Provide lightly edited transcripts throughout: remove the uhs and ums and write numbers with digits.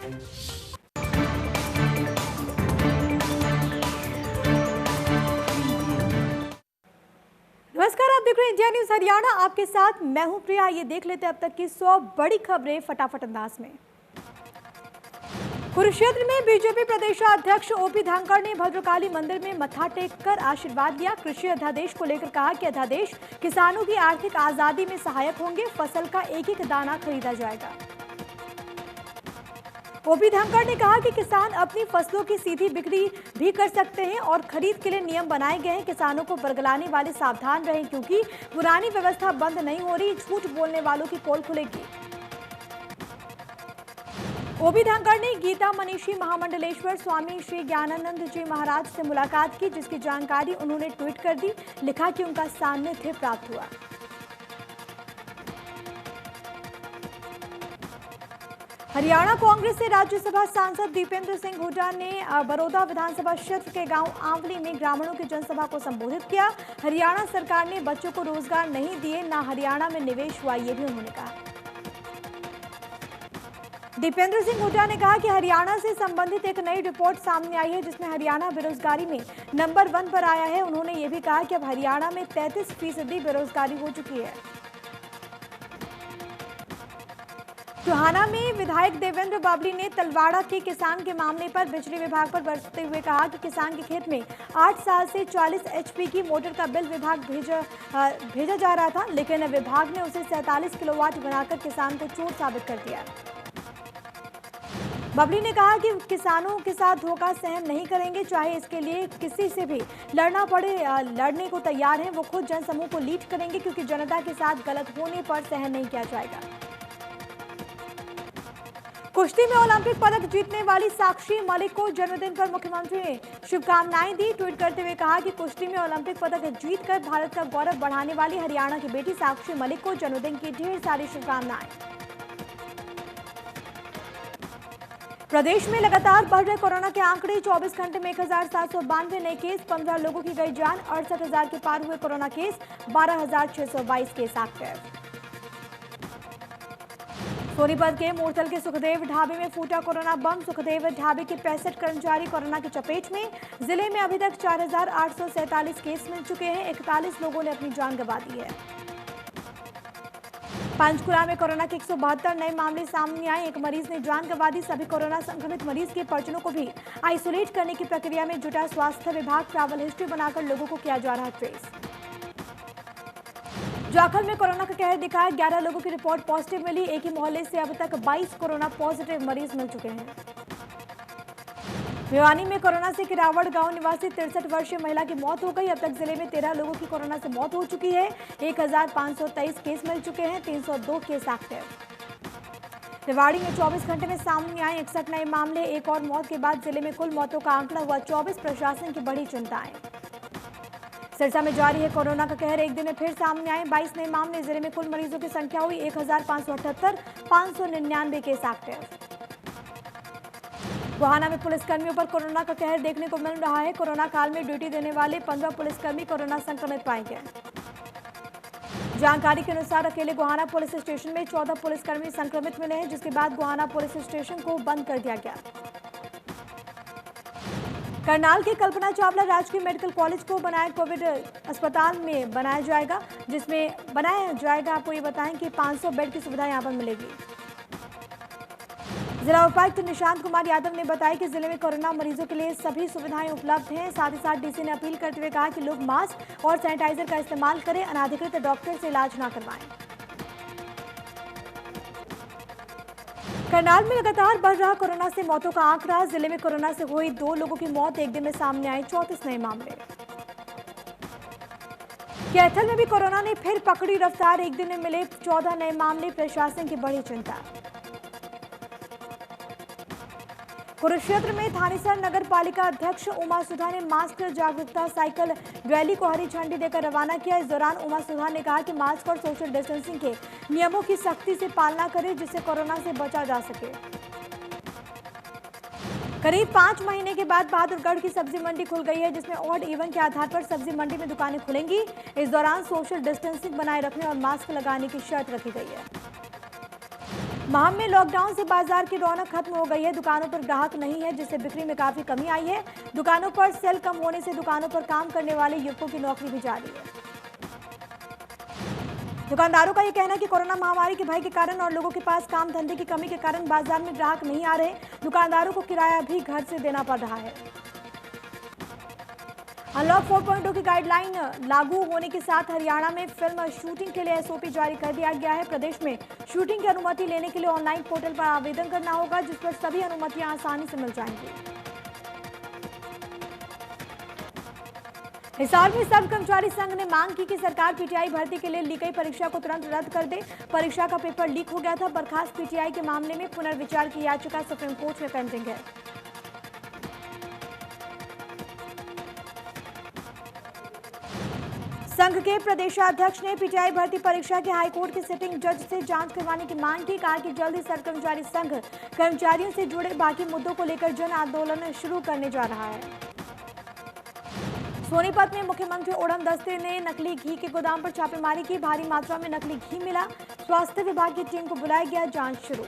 नमस्कार, आप देख रहे हैं इंडिया न्यूज हरियाणा। आपके साथ मैं हूं प्रिया। ये देख लेते हैं अब तक की 100 बड़ी खबरें फटाफट अंदाज में। कुरुक्षेत्र में बीजेपी प्रदेशाध्यक्ष ओपी धानखड़ ने भद्रकाली मंदिर में मत्था टेक कर आशीर्वाद लिया। कृषि अध्यादेश को लेकर कहा कि अध्यादेश किसानों की आर्थिक आजादी में सहायक होंगे। फसल का एक एक दाना खरीदा जाएगा। ओपी धानखड़ ने कहा कि किसान अपनी फसलों की सीधी बिक्री भी कर सकते हैं और खरीद के लिए नियम बनाए गए हैं। किसानों को बरगलाने वाले सावधान रहें, क्योंकि पुरानी व्यवस्था बंद नहीं हो रही। झूठ बोलने वालों की पोल खुलेगी। ओपी धानखड़ ने गीता मनीषी महामंडलेश्वर स्वामी श्री ज्ञानानंद जी महाराज से मुलाकात की, जिसकी जानकारी उन्होंने ट्वीट कर दी। लिखा कि उनका सान्निध्य प्राप्त हुआ। हरियाणा कांग्रेस से राज्यसभा सांसद दीपेंद्र सिंह हुड्डा ने बड़ौदा विधानसभा क्षेत्र के गांव आंवली में ग्रामीणों की जनसभा को संबोधित किया। हरियाणा सरकार ने बच्चों को रोजगार नहीं दिए, ना हरियाणा में निवेश हुआ, ये भी उन्होंने कहा। दीपेंद्र सिंह हुड्डा ने कहा कि हरियाणा से संबंधित एक नई रिपोर्ट सामने आई है, जिसमें हरियाणा बेरोजगारी में नंबर 1 पर आया है। उन्होंने ये भी कहा कि अब हरियाणा में 33% बेरोजगारी हो चुकी है। टोहाना में विधायक देवेंद्र बाबली ने तलवाड़ा के किसान के मामले पर बिजली विभाग पर बरसते हुए कहा कि किसान के खेत में 8 साल से 40 HP की मोटर का बिल विभाग भेजा जा रहा था, लेकिन विभाग ने उसे 47 किलोवाट बनाकर किसान को चोर साबित कर दिया। बाबली ने कहा कि किसानों के साथ धोखा सहन नहीं करेंगे, चाहे इसके लिए किसी से भी लड़ना पड़े। लड़ने को तैयार हैं। वो खुद जनसमूह को लीड करेंगे, क्योंकि जनता के साथ गलत होने पर सहन नहीं किया जाएगा। कुश्ती में ओलंपिक पदक जीतने वाली साक्षी मलिक को जन्मदिन पर मुख्यमंत्री ने शुभकामनाएं दी। ट्वीट करते हुए कहा कि कुश्ती में ओलंपिक पदक जीतकर भारत का गौरव बढ़ाने वाली हरियाणा की बेटी साक्षी मलिक को जन्मदिन की ढेर सारी शुभकामनाएं। प्रदेश में लगातार बढ़ रहे कोरोना के आंकड़े। 24 घंटे में 1792 नए केस, 15 लोगों की गई जान। 68,000 के पार हुए corona case, 12,622 case active. Sonipat के मोरथल के सुखदेव ढाबे में फूटा कोरोना बम। सुखदेव ढाबे के 65 कर्मचारी कोरोना की चपेट में। जिले में अभी तक 4,847 केस मिल चुके हैं। 41 लोगों ने अपनी जान गंवा दी है। पंचकुला में कोरोना के 172 नए मामले सामने आए। एक मरीज ने जान गंवा दी। सभी कोरोना संक्रमित मरीज के परिजनों को भी आइसोलेट करने की प्रक्रिया में जुटा स्वास्थ्य विभाग। ट्रैवल हिस्ट्री बनाकर लोगों को किया जा रहा है ट्रेस। जाखल में कोरोना का कहर दिखाया। 11 लोगों की रिपोर्ट पॉजिटिव मिली। एक ही मोहल्ले से अब तक 22 कोरोना पॉजिटिव मरीज मिल चुके हैं। भिवानी में कोरोना से किरावड़ गांव निवासी 63 वर्षीय महिला की मौत हो गई। अब तक जिले में 13 लोगों की कोरोना से मौत हो चुकी है। 1,523 केस मिल चुके हैं। 302 केस एक्टिव। रेवाड़ी में 24 घंटे में सामने आए 61 नए मामले। एक और मौत के बाद जिले में कुल मौतों का आंकड़ा हुआ 24। प्रशासन की बड़ी चिंताएं। सिरसा में जारी है कोरोना का कहर। एक दिन में फिर सामने आए 22 नए मामले। जिले में कुल मरीजों की संख्या हुई 1,578। 599 केस एक्टिव। गोहाना में पुलिसकर्मियों पर कोरोना का कहर देखने को मिल रहा है। कोरोना काल में ड्यूटी देने वाले 15 पुलिसकर्मी कोरोना संक्रमित पाए गए। जानकारी के अनुसार अकेले गोहाना पुलिस स्टेशन में 14 पुलिसकर्मी संक्रमित मिले हैं, जिसके बाद गोहाना पुलिस स्टेशन को बंद कर दिया गया। करनाल के कल्पना चावला राजकीय मेडिकल कॉलेज को बनाए कोविड अस्पताल में बनाया जाएगा, आपको ये बताएं कि 500 बेड की सुविधा यहां पर मिलेगी। जिला उपायुक्त निशांत कुमार यादव ने बताया कि जिले में कोरोना मरीजों के लिए सभी सुविधाएं उपलब्ध हैं। साथ ही साथ डीसी ने अपील करते हुए कहा कि लोग मास्क और सैनिटाइजर का इस्तेमाल करें। अनाधिकृत डॉक्टर से इलाज न करवाएं। करनाल में लगातार बढ़ रहा कोरोना से मौतों का आंकड़ा। जिले में कोरोना से हुई 2 लोगों की मौत। एक दिन में सामने आए 34 नए मामले। कैथल में भी कोरोना ने फिर पकड़ी रफ्तार। एक दिन में मिले 14 नए मामले। प्रशासन की बड़ी चिंता। कुरुक्षेत्र में थानेसर नगर पालिका अध्यक्ष उमा सुधा ने मास्क जागरूकता साइकिल रैली को हरी झंडी देकर रवाना किया। इस दौरान उमा सुधा ने कहा कि मास्क और सोशल डिस्टेंसिंग के नियमों की सख्ती से पालना करें, जिससे कोरोना से बचा जा सके। करीब 5 महीने के बाद बहादुरगढ़ की सब्जी मंडी खुल गई है, जिसमें ऑड इवन के आधार पर सब्जी मंडी में दुकानें खुलेंगी। इस दौरान सोशल डिस्टेंसिंग बनाए रखने और मास्क लगाने की शर्त रखी गई है। माह में लॉकडाउन से बाजार की रौनक खत्म हो गई है। दुकानों पर ग्राहक नहीं है, जिससे बिक्री में काफी कमी आई है। दुकानों पर सेल कम होने से दुकानों पर काम करने वाले युवकों की नौकरी भी जा रही है। दुकानदारों का यह कहना है कि कोरोना महामारी के भय के कारण और लोगों के पास काम धंधे की कमी के कारण बाजार में ग्राहक नहीं आ रहे। दुकानदारों को किराया भी घर से देना पड़ रहा है। अनलॉक 4.0 की गाइडलाइन लागू होने के साथ हरियाणा में फिल्म शूटिंग के लिए एसओपी जारी कर दिया गया है। प्रदेश में शूटिंग की अनुमति लेने के लिए ऑनलाइन पोर्टल पर आवेदन करना होगा, जिस पर सभी अनुमतियां आसानी से मिल जाएंगी। हिसार में सब कर्मचारी संघ ने मांग की कि सरकार पीटीआई भर्ती के लिए ली गई परीक्षा को तुरंत रद्द कर दे। परीक्षा का पेपर लीक हो गया था। बर्खास्त पीटीआई के मामले में पुनर्विचार की याचिका सुप्रीम कोर्ट में पेंडिंग है। संघ के प्रदेशाध्यक्ष ने पीटीआई भर्ती परीक्षा के हाईकोर्ट के सिटिंग जज से जांच करवाने की मांग की। कहा कि जल्द ही सर्व कर्मचारी संघ कर्मचारियों से जुड़े बाकी मुद्दों को लेकर जन आंदोलन शुरू करने जा रहा है। सोनीपत में मुख्यमंत्री ओढ़म दस्ते ने नकली घी के गोदाम पर छापेमारी की। भारी मात्रा में नकली घी मिला। स्वास्थ्य विभाग की टीम को बुलाया गया, जांच शुरू।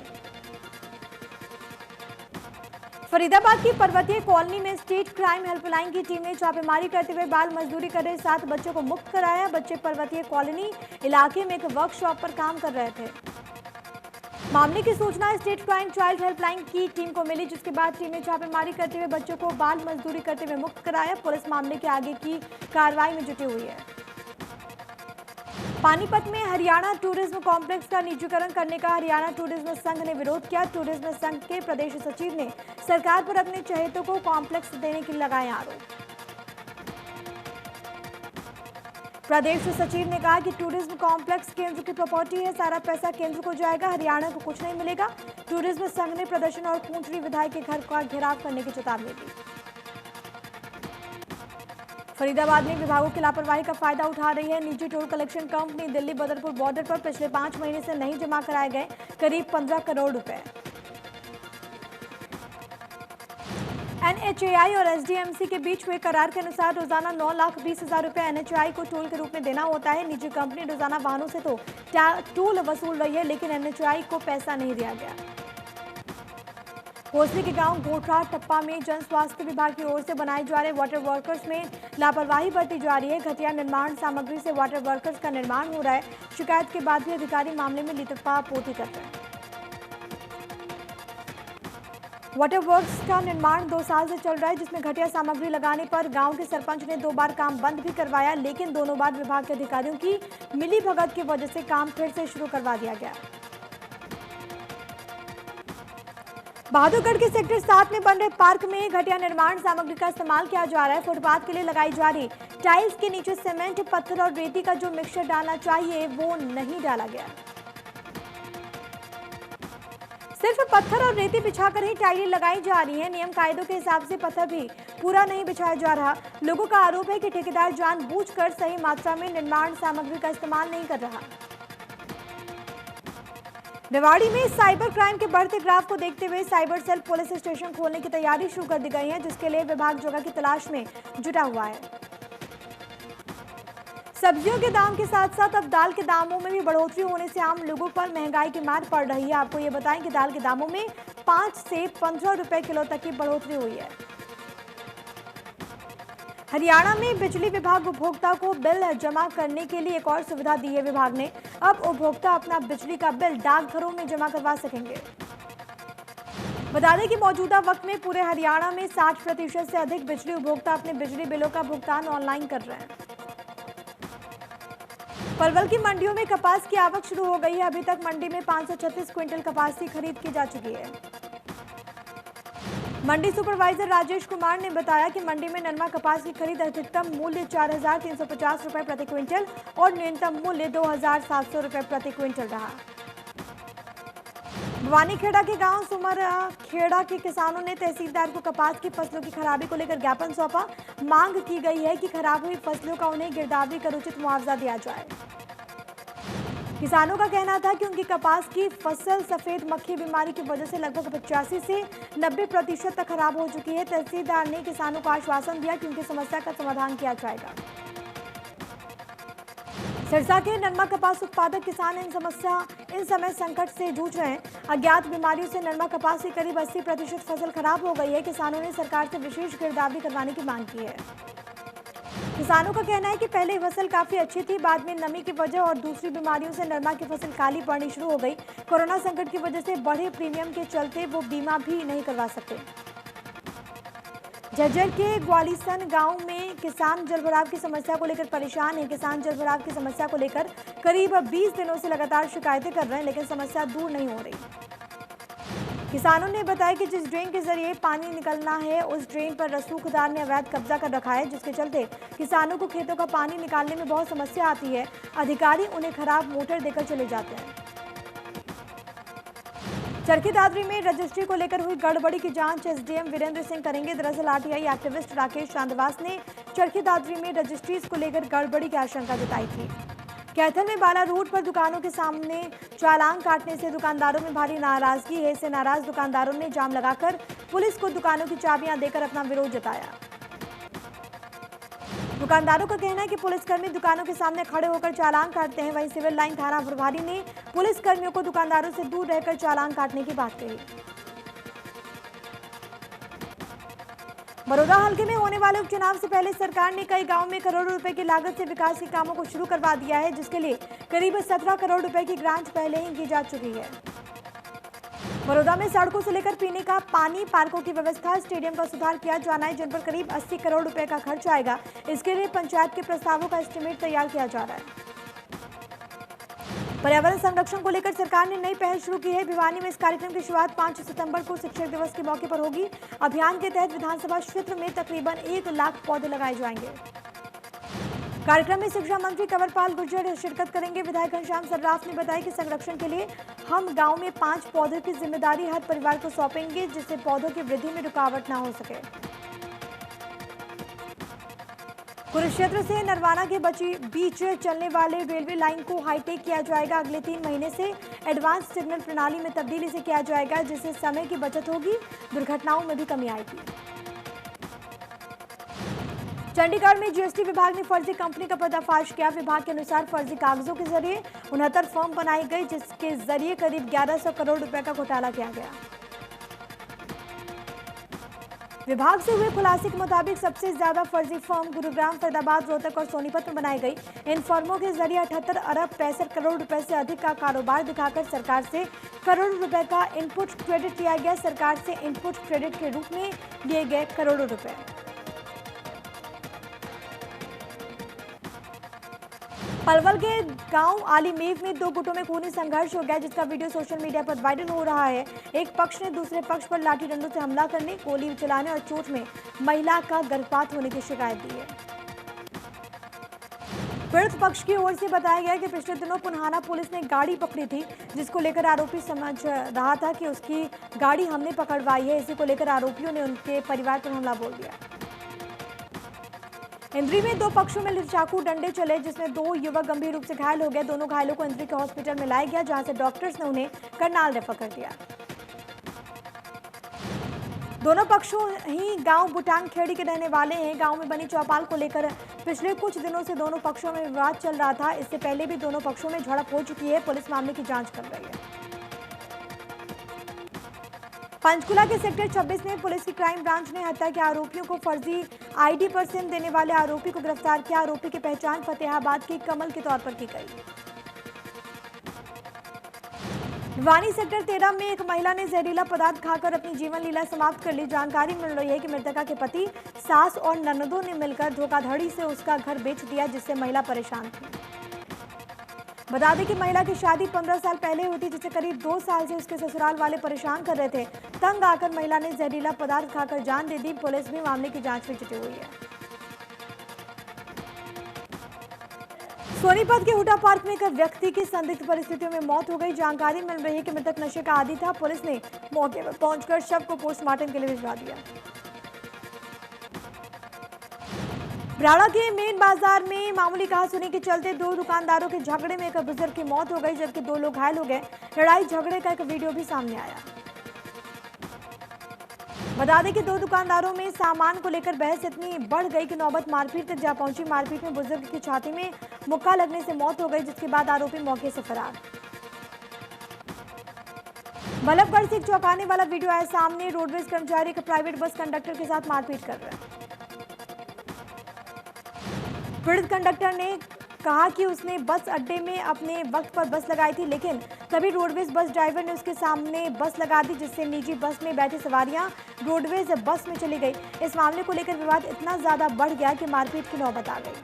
फरीदाबाद की पर्वतीय कॉलोनी में स्टेट क्राइम हेल्पलाइन की टीम ने छापेमारी करते हुए बाल मजदूरी कर रहे 7 बच्चों को मुक्त कराया। बच्चे पर्वतीय कॉलोनी इलाके में एक वर्कशॉप पर काम कर रहे थे। मामले की सूचना स्टेट क्राइम चाइल्ड हेल्पलाइन की टीम को मिली, जिसके बाद टीम ने छापेमारी करते हुए बच्चों को बाल मजदूरी करते हुए मुक्त कराया। पुलिस मामले के आगे की कार्रवाई में जुटी हुई है। पानीपत में हरियाणा टूरिज्म कॉम्प्लेक्स का निजीकरण करने का हरियाणा टूरिज्म संघ ने विरोध किया। टूरिज्म संघ के प्रदेश सचिव ने सरकार पर अपने चहेतों को कॉम्प्लेक्स देने की लगाए आरोप। प्रदेश सचिव ने कहा कि टूरिज्म कॉम्प्लेक्स केंद्र की प्रॉपर्टी है, सारा पैसा केंद्र को जाएगा, हरियाणा को कुछ नहीं मिलेगा। टूरिज्म संघ ने प्रदर्शन और पूंचरी विधायक के घर का घेराव करने की चेतावनी दी। फरीदाबाद में विभागों की लापरवाही का फायदा उठा रही है निजी toll collection company. Delhi Badarpur border पर पिछले 5 महीने से नहीं जमा कराए गए करीब 15 करोड़ रुपए। एनएचएआई और एसडीएमसी के बीच हुए करार के अनुसार रोजाना 9,20,000 रुपए एनएचएआई को टोल के रूप में देना होता है। निजी कंपनी रोजाना वाहनों से तो टोल वसूल रही है, लेकिन एनएचएआई को पैसा नहीं दिया गया। कोसली के गांव गोठरा टप्पा में जन स्वास्थ्य विभाग की ओर से बनाए जा रहे वाटर वर्कर्स में लापरवाही बरती जा रही है। घटिया निर्माण सामग्री से वाटर वर्कर्स का निर्माण हो रहा है। शिकायत के बाद भी अधिकारी मामले में लिपापोती कर रहे हैं। वाटर वर्क्स का निर्माण 2 साल से चल रहा है, जिसमें घटिया सामग्री लगाने पर गांव के सरपंच ने 2 बार काम बंद भी करवाया, लेकिन दोनों बार विभाग के अधिकारियों की मिलीभगत की वजह से काम फिर से शुरू करवा दिया गया। बहादुरगढ़ के सेक्टर 7 में बन रहे पार्क में घटिया निर्माण सामग्री का इस्तेमाल किया जा रहा है। फुटपाथ के लिए लगाई जा रही टाइल्स के नीचे सीमेंट, पत्थर और रेती का जो मिक्सचर डालना चाहिए वो नहीं डाला गया। सिर्फ पत्थर और रेती बिछाकर ही टाइलें लगाई जा रही है। नियम कायदों के हिसाब से पत्थर भी पूरा नहीं बिछाया जा रहा। लोगों का आरोप है कि ठेकेदार जानबूझकर सही मात्रा में निर्माण सामग्री का इस्तेमाल नहीं कर रहा। रेवाड़ी में साइबर क्राइम के बढ़ते ग्राफ को देखते हुए साइबर सेल पुलिस स्टेशन खोलने की तैयारी शुरू कर दी गई है, जिसके लिए विभाग जगह की तलाश में जुटा हुआ है। सब्जियों के दाम के साथ साथ अब दाल के दामों में भी बढ़ोतरी होने से आम लोगों पर महंगाई की मार पड़ रही है। आपको ये बताएं कि दाल के दामों में 5 से 15 रुपए किलो तक की बढ़ोतरी हुई है। हरियाणा में बिजली विभाग उपभोक्ता को बिल जमा करने के लिए एक और सुविधा दी है विभाग ने। अब उपभोक्ता अपना बिजली का बिल डाकघरों में जमा करवा सकेंगे। बता दें कि मौजूदा वक्त में पूरे हरियाणा में 60% से अधिक बिजली उपभोक्ता अपने बिजली बिलों का भुगतान ऑनलाइन कर रहे हैं। पलवल की मंडियों में कपास की आवक शुरू हो गई है। अभी तक मंडी में 536 क्विंटल कपास की खरीद की जा चुकी है। मंडी सुपरवाइजर राजेश कुमार ने बताया कि मंडी में नरमा कपास की खरीद अधिकतम मूल्य 4,350 रुपए प्रति क्विंटल और न्यूनतम मूल्य 2,700 रुपए प्रति क्विंटल रहा। भवानीखेड़ा के गांव सुमरा खेड़ा के किसानों ने तहसीलदार को कपास की फसलों की खराबी को लेकर ज्ञापन सौंपा। मांग की गई है कि खराब हुई फसलों का उन्हें गिरदावरी कर उचित मुआवजा दिया जाए। किसानों का कहना था कि उनकी कपास की फसल सफेद मक्खी बीमारी की वजह से लगभग 85 से 90% तक खराब हो चुकी है। तहसीलदार ने किसानों को आश्वासन दिया कि उनकी समस्या का समाधान किया जाएगा। सिरसा के नरमा कपास उत्पादक किसान इन समय संकट से जूझ रहे हैं। अज्ञात बीमारियों से नरमा कपास की करीब 80% फसल खराब हो गई है। किसानों ने सरकार से विशेष गिरदावरी करवाने की मांग की है। किसानों का कहना है कि पहले फसल काफी अच्छी थी, बाद में नमी की वजह और दूसरी बीमारियों से नरमा की फसल काली पड़नी शुरू हो गई। कोरोना संकट की वजह से बढ़े प्रीमियम के चलते वो बीमा भी नहीं करवा सकते। झज्जर के ग्वालीसन गांव में किसान जलभराव की समस्या को लेकर परेशान हैं। किसान जलभराव की समस्या को लेकर करीब 20 दिनों से लगातार शिकायतें कर रहे हैं, लेकिन समस्या दूर नहीं हो रही। किसानों ने बताया कि जिस ड्रेन के जरिए पानी निकलना है, उस ड्रेन पर रसूखदार ने अवैध कब्जा कर रखा है, जिसके चलते किसानों को खेतों का पानी निकालने में बहुत समस्या आती है। अधिकारी उन्हें खराब मोटर देकर चले जाते हैं। चरखी दादरी में रजिस्ट्री को लेकर हुई गड़बड़ी की जांच एसडीएम वीरेंद्र सिंह करेंगे। दरअसल आरटीआई एक्टिविस्ट राकेश चांदवास ने चरखी दादरी में रजिस्ट्रीज को लेकर गड़बड़ी की आशंका जताई थी। कैथल में बाला रोड पर दुकानों के सामने चालान काटने से दुकानदारों में भारी नाराजगी है। इससे नाराज दुकानदारों ने जाम लगाकर पुलिस को दुकानों की चाबियां देकर अपना विरोध जताया। दुकानदारों का कहना है कि पुलिसकर्मी दुकानों के सामने खड़े होकर चालान काटते हैं। वहीं सिविल लाइन थाना प्रभारी ने पुलिसकर्मियों को दुकानदारों से दूर रहकर चालान काटने की बात कही। बड़ौदा हल्के में होने वाले उपचुनाव से पहले सरकार ने कई गांवों में करोड़ों रुपए की लागत से विकास के कामों को शुरू करवा दिया है, जिसके लिए करीब 17 करोड़ रुपए की ग्रांट पहले ही की जा चुकी है। बड़ौदा में सड़कों से लेकर पीने का पानी, पार्कों की व्यवस्था, स्टेडियम का सुधार किया जाना है, जिन पर करीब 80 करोड़ रुपए का खर्च आएगा। इसके लिए पंचायत के प्रस्तावों का एस्टीमेट तैयार किया जा रहा है। पर्यावरण संरक्षण को लेकर सरकार ने नई पहल शुरू की है। भिवानी में इस कार्यक्रम की शुरुआत 5 सितंबर को शिक्षक दिवस के मौके पर होगी। अभियान के तहत विधानसभा क्षेत्र में तकरीबन 1 लाख पौधे लगाए जाएंगे। कार्यक्रम में शिक्षा मंत्री कंवरपाल गुर्जर शिरकत करेंगे। विधायक घनश्याम सर्राफ ने बताया कि संरक्षण के लिए हम गांव में 5 पौधों की जिम्मेदारी हर परिवार को सौंपेंगे, जिससे पौधों की वृद्धि में रुकावट न हो सके। कुरुक्षेत्र से नरवाना के बीच चलने वाले रेलवे लाइन को हाईटेक किया जाएगा। अगले 3 महीने से एडवांस सिग्नल प्रणाली में तब्दीली से किया जाएगा, जिससे समय की बचत होगी, दुर्घटनाओं में भी कमी आएगी। चंडीगढ़ में जीएसटी विभाग ने फर्जी कंपनी का पर्दाफाश किया। विभाग के अनुसार फर्जी कागजों के जरिए 69 फर्म बनाई गई, जिसके जरिए करीब 1100 करोड़ रुपए का घोटाला किया गया। विभाग से हुए खुलासे के मुताबिक सबसे ज्यादा फर्जी फर्म गुरुग्राम, फरीदाबाद, रोहतक और सोनीपत में बनाई गई। इन फर्मों के जरिए 78 अरब 65 करोड़ रुपए से अधिक का कारोबार दिखाकर सरकार से करोड़ों रुपए का इनपुट क्रेडिट लिया गया। सरकार से इनपुट क्रेडिट के रूप में लिए गए करोड़ों रुपए। पलवल के गांव आलीमेव में 2 गुटों में खूनी संघर्ष हो गया, जिसका वीडियो सोशल मीडिया पर वायरल हो रहा है। एक पक्ष ने दूसरे पक्ष पर लाठी डंडों से हमला करने, गोली चलाने और चोट में महिला का गर्भपात होने की शिकायत दी है। पीड़ित पक्ष की ओर से बताया गया कि पिछले दिनों पुन्हाना पुलिस ने गाड़ी पकड़ी थी, जिसको लेकर आरोपी समझ रहा था कि उसकी गाड़ी हमने पकड़वाई है। इसी को लेकर आरोपियों ने उनके परिवार पर हमला बोल दिया। इंद्री में 2 पक्षों में चाकू डंडे चले, जिसमें 2 युवक गंभीर रूप से घायल हो गए। दोनों घायलों को इंद्री के हॉस्पिटल में लाया गया, जहां से डॉक्टर्स ने उन्हें करनाल रेफर कर दिया। दोनों पक्षों ही गांव बुटांग खेड़ी के रहने वाले हैं। गांव में बनी चौपाल को लेकर पिछले कुछ दिनों से दोनों पक्षों में विवाद चल रहा था। इससे पहले भी दोनों पक्षों में झड़प हो चुकी है। पुलिस मामले की जांच कर रही है। पंचकुला के सेक्टर 26 में पुलिस की क्राइम ब्रांच ने हत्या के आरोपियों को फर्जी आईडी पर सिम देने वाले आरोपी को गिरफ्तार किया। आरोपी की पहचान फतेहाबाद के कमल के तौर पर की गई। भिवानी सेक्टर 13 में एक महिला ने जहरीला पदार्थ खाकर अपनी जीवन लीला समाप्त कर ली। जानकारी मिल रही है कि मृतका के पति, सास और ननदों ने मिलकर धोखाधड़ी से उसका घर बेच दिया, जिससे महिला परेशान थी। बता दें कि महिला की शादी 15 साल पहले हुई थी, जिसे करीब 2 साल से उसके ससुराल वाले परेशान कर रहे थे। तंग आकर महिला ने जहरीला पदार्थ खाकर जान दे दी। पुलिस भी मामले की जांच में जुटी हुई है। सोनीपत के हुडा पार्क में एक व्यक्ति की संदिग्ध परिस्थितियों में मौत हो गई। जानकारी मिल रही है कि मृतक नशे का आदी था। पुलिस ने मौके पर पहुंचकर शव को पोस्टमार्टम के लिए भिजवा दिया। ब्राड़ा के मेन बाजार में मामूली कहासुनी के चलते 2 दुकानदारों के झगड़े में एक बुजुर्ग की मौत हो गई, जबकि 2 लोग घायल हो गए। लड़ाई झगड़े का एक वीडियो भी सामने आया। बता दें कि 2 दुकानदारों में सामान को लेकर बहस इतनी बढ़ गई कि नौबत मारपीट तक जा पहुंची। मारपीट में बुजुर्ग की छाती में मुक्का लगने से मौत हो गई, जिसके बाद आरोपी मौके से फरार। बल्लभगढ़ से एक चौंकाने वाला वीडियो आया सामने। रोडवेज कर्मचारी का प्राइवेट बस कंडक्टर के साथ मारपीट कर रहा है। पीड़ित कंडक्टर ने कहा कि उसने बस अड्डे में अपने वक्त पर बस लगाई थी, लेकिन तभी रोडवेज बस ड्राइवर ने उसके सामने बस लगा दी, जिससे निजी बस में बैठी सवारियां रोडवेज बस में चली गई। इस मामले को लेकर विवाद इतना ज्यादा बढ़ गया कि मारपीट की नौबत आ गई।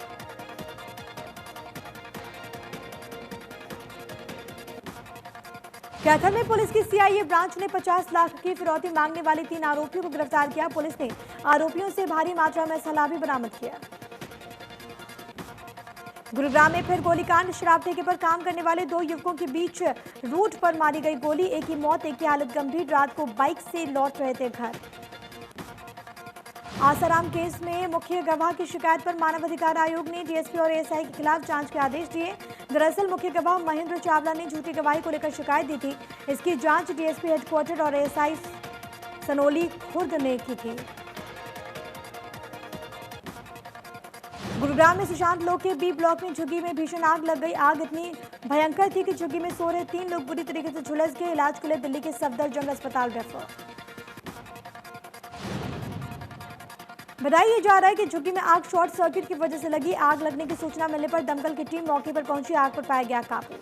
कैथल में पुलिस की सीआईए ब्रांच ने 50 लाख की फिरौती मांगने वाले 3 आरोपियों को गिरफ्तार किया। पुलिस ने आरोपियों से भारी मात्रा में असला भी बरामद किया। गुरुग्राम में फिर गोलीकांड। शराब ठेके पर काम करने वाले 2 युवकों के बीच रूट पर मारी गई गोली। एक की मौत, एक की हालत गंभीर। रात को बाइक से लौट रहे थे घर। आसाराम केस में मुख्य गवाह की शिकायत पर मानवाधिकार आयोग ने डीएसपी और एएसआई के खिलाफ जांच के आदेश दिए। दरअसल मुख्य गवाह महेंद्र चावला ने झूठी गवाही को लेकर शिकायत दी थी। इसकी जांच डीएसपी हेडक्वार्टर और एएसआई सनोली खुर्द ने की थी। गुरुग्राम में सुशांत लोक के बी ब्लॉक में झुग्गी में भीषण आग लग गई। आग इतनी भयंकर थी कि झुग्गी में सो रहे 3 लोग बुरी तरीके से झुलस गए। इलाज के लिए दिल्ली के सफदरजंग अस्पताल रेफर। बताया जा रहा है कि झुग्गी में आग शॉर्ट सर्किट की वजह से लगी। आग लगने की सूचना मिलने पर दमकल की टीम मौके पर पहुंची। आग पर पाया गया काबू।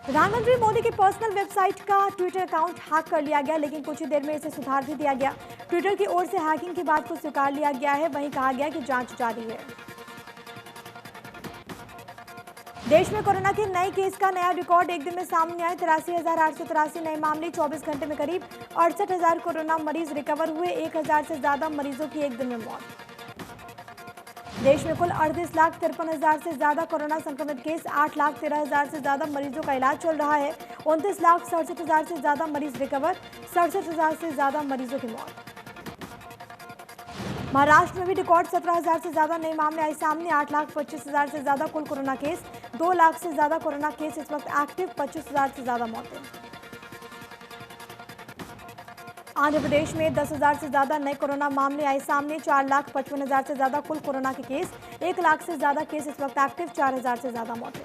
प्रधानमंत्री मोदी की पर्सनल वेबसाइट का ट्विटर अकाउंट हैक कर लिया गया, लेकिन कुछ ही देर में इसे सुधार भी दिया गया। ट्विटर की ओर से हैकिंग की बात को स्वीकार लिया गया है, वहीं कहा गया कि जांच जारी है। देश में कोरोना के नए केस का नया रिकॉर्ड एक दिन में सामने आए। 83,883 नए मामले। 24 घंटे में करीब 68,000 कोरोना मरीज रिकवर हुए। 1,000 से ज्यादा मरीजों की एक दिन में मौत। देश में कुल 38,53,000 से ज्यादा कोरोना संक्रमित केस। 8,13,000 से ज्यादा मरीजों का इलाज चल रहा है। 29,67,000 से ज्यादा मरीज रिकवर। 67,000 से ज्यादा मरीजों की मौत। महाराष्ट्र में भी रिकॉर्ड 17,000 से ज्यादा नए मामले आए सामने। 8,25,000 से ज्यादा कुल कोरोना केस। 2 लाख से ज्यादा कोरोना केस इस वक्त एक्टिव। 25,000 से ज्यादा मौतें। आंध्र प्रदेश में 10,000 से ज्यादा नए कोरोना मामले आए सामने। 4,55,000 से ज्यादा कुल कोरोना के केस। 1 लाख से ज्यादा केस इस वक्त एक्टिव। 4,000 से ज्यादा मौतें।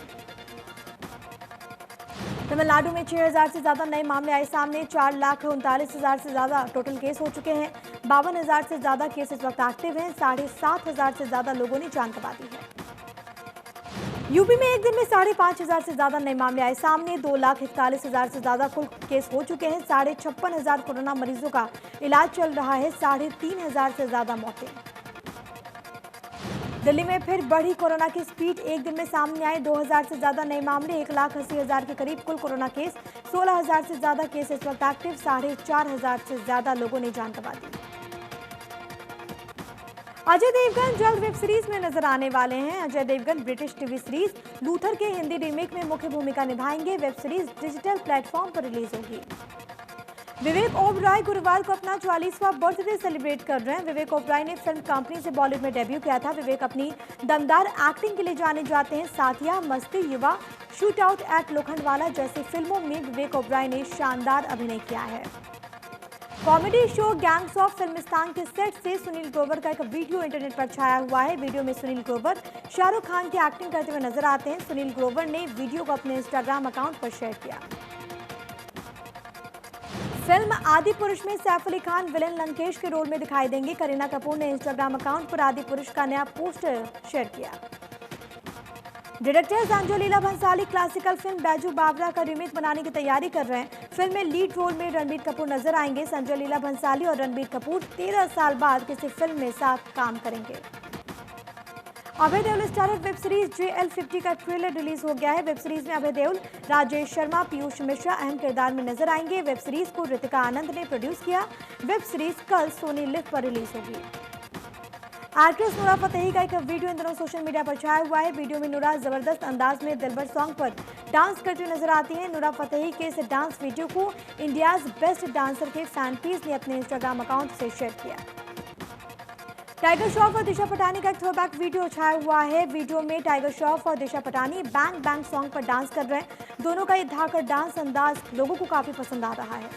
तमिलनाडु में 6,000 से ज्यादा नए मामले आए सामने। 4,39,000 से ज्यादा टोटल केस हो चुके हैं। 52,000 से ज्यादा केस इस वक्त एक्टिव हैं। 7,500 से ज्यादा लोगों ने जान गंवा दी है। यूपी में एक दिन में 5,500 से ज्यादा नए मामले आए सामने। 2,41,000 से ज्यादा कुल केस हो चुके हैं। 56,500 कोरोना मरीजों का इलाज चल रहा है। 3,500 से ज्यादा मौतें। दिल्ली में फिर बढ़ी कोरोना की स्पीड। एक दिन में सामने आए 2,000 से ज्यादा नए मामले। 1,80,000 के करीब कुल कोरोना केस। 16,000 से ज्यादा केस इस वक्त एक्टिव। 4,500 से ज्यादा लोगों ने जान गंवा दी। अजय देवगन जल्द वेब सीरीज में नजर आने वाले हैं। Ajay Devgan British TV series Luther के हिंदी रीमेक में मुख्य भूमिका निभाएंगे। वेब सीरीज डिजिटल प्लेटफॉर्म पर रिलीज होगी। विवेक ओबराय गुरुवार को अपना 44वां बर्थडे सेलिब्रेट कर रहे हैं। विवेक ओबराय ने फिल्म कंपनी से बॉलीवुड में डेब्यू किया था। विवेक अपनी दमदार एक्टिंग के लिए जाने जाते हैं। साथिया, मस्ती, युवा, शूट आउट एट लोखंडवाला जैसी फिल्मों में विवेक ओबराय ने शानदार अभिनय किया है। Comedy show Gangs of Filmistan के सेट से सुनील ग्रोवर का एक वीडियो इंटरनेट पर छाया हुआ है। वीडियो में सुनील ग्रोवर शाहरुख खान की एक्टिंग करते हुए नजर आते हैं। सुनील ग्रोवर ने वीडियो को अपने इंस्टाग्राम अकाउंट पर शेयर किया। फिल्म आदि पुरुष में सैफ अली खान विलेन लंकेश के रोल में दिखाई देंगे। करीना कपूर ने इंस्टाग्राम अकाउंट पर आदि पुरुष का नया पोस्टर शेयर किया। Director Sanjay Leela Bhansali classical film Baiju बावरा का रीमेक बनाने की तैयारी कर रहे हैं। फिल्म में लीड रोल में रणबीर कपूर नजर आएंगे। संजय लीला भंसाली और रणबीर कपूर 13 साल बाद किसी फिल्म में साथ काम करेंगे। Abhay Deol starrer web series JL50 का ट्रेलर रिलीज हो गया है। वेब सीरीज में अभय देओल, राजेश शर्मा, पीयूष मिश्रा अहम किरदार में नजर आएंगे। वेब सीरीज को रितिका आनंद ने प्रोड्यूस किया। वेब सीरीज कल सोनी लिव पर रिलीज होगी। एक्ट्रेस नूरा फतेही का एक वीडियो इन दिनों सोशल मीडिया पर छाया हुआ है। वीडियो में नूरा जबरदस्त अंदाज में दिलबर सॉन्ग पर डांस करती हुई नजर आती हैं। नूरा फतेही के इस डांस वीडियो को इंडियाज बेस्ट डांसर के फैन पेज ने अपने इंस्टाग्राम अकाउंट से शेयर किया। टाइगर श्रॉफ और दिशा पटानी का एक थ्रोबैक वीडियो छाया हुआ है। वीडियो में टाइगर श्रॉफ और दिशा पटानी बैंग बैंग सॉन्ग पर डांस कर रहे हैं। दोनों का ये धाकड़ डांस अंदाज लोगों को काफी पसंद आ रहा है।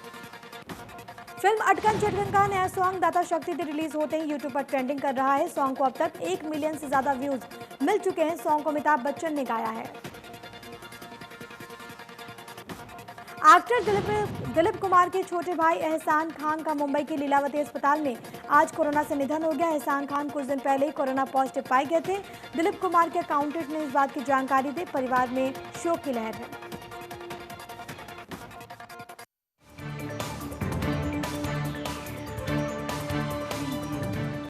फिल्म अटकन चटकन का नया सॉन्ग दाता शक्ति दे रिलीज होते ही यूट्यूब पर ट्रेंडिंग कर रहा है। सॉन्ग को अब तक 1 मिलियन से ज्यादा व्यूज मिल चुके हैं। सॉन्ग को अमिताभ बच्चन ने गाया है। एक्टर दिलीप कुमार के छोटे भाई एहसान खान का मुंबई के लीलावती अस्पताल में आज कोरोना से निधन हो गया। एहसान खान कुछ दिन पहले ही कोरोना पॉजिटिव पाए गए थे। दिलीप कुमार के अकाउंटेंट ने इस बात की जानकारी दी। परिवार में शोक की लहर है।